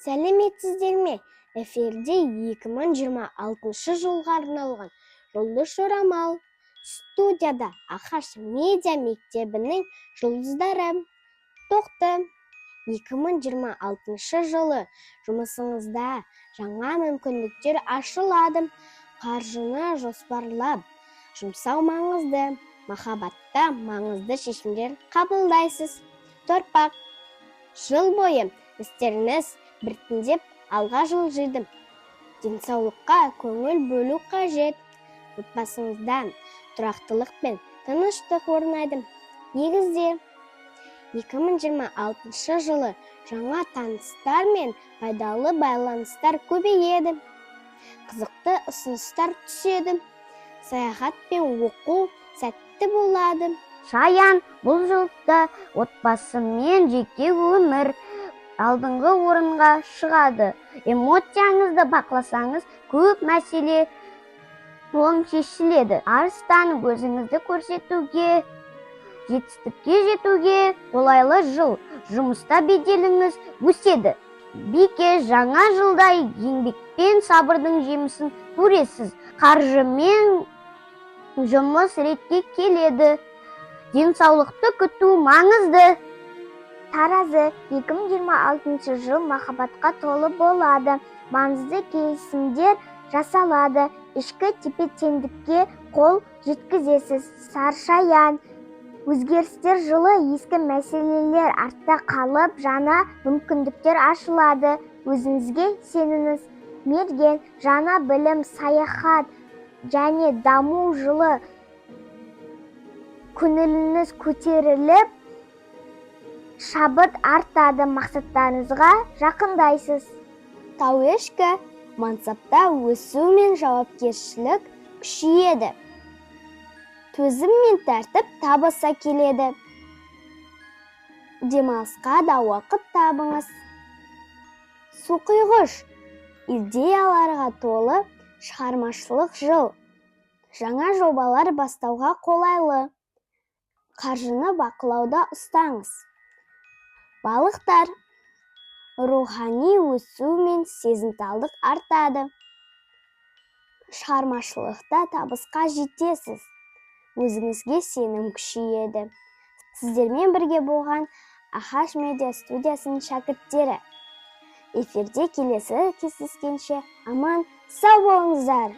Сәлеметсіздер ме? Эфирде 2026 жылға арналған жұлдыз жорамал. Студияда Ахаш медиа мектебінің жұлдыздары. Тоқты. 2026 жылы жұмысыңызда жаңа мүмкіндіктер ашылады. Қаржыны жоспарлап жұмсау маңызды. Махаббатта маңызды шешімдер қабылдайсыз. Торпақ. Жыл бойы істеріңіз біртіндеп алға жылжиды. Денсаулыққа көңіл бөлу қажет. Отбасыңызда тұрақтылық пен тыныштық орнайды. Негізде 2026 жылы жаңа таныстар мен пайдалы байланыстар көбейеді. Қызықты ұсыныстар түседі. Саяхат пен оқу сәтті болады. Шаян, бұл жылда отбасы мен жеке өмір алдыңғы орынға шығады. Эмоцияңызды бақыласаңыз, көп мәселе оң шешіледі. Арыстан, өзіңізді көрсетуге, жетістікке жетуге қолайлы жыл. Жұмыста беделіңіз өседі. Бике, жаңа жылда еңбекпен сабырдың жемісін көресіз. Қаржы мен жұмыс ретке келеді. Денсаулықты күту маңызды. Таразы, 2026 жыл махаббатқа толы болады. Маңызды келісімдер жасалады. Ішкі тепе-теңдікке қол жеткізесіз. Саршаян, өзгерістер жылы ескі мәселелер артта қалып, жаңа мүмкіндіктер ашылады. Өзіңізге сеніңіз. Мерген, жаңа білім, саяхат және даму жылы. Көңіліңіз көтеріліп, шабыт артады, мақсаттарыңызға жақындайсыз. Тауешкі, мансапта өсу мен жауапкершілік күшейеді. Төзім мен тәртіп табыса келеді. Демалысқа да уақыт табыңыз. Суқұйғыш, идеяларға толы шығармашылық жыл. Жаңа жобалар бастауға қолайлы. Қаржыны бақылауда ұстаңыз. Балықтар, рухани өсу мен сезімталдық артады. Шығармашылықта табысқа жетесіз. Өзіңізге сенім күшейеді. Сіздермен бірге болған Ахаш медиа студиясының шәкірттері. Эфирде келесі кездескенше аман сау болыңыздар.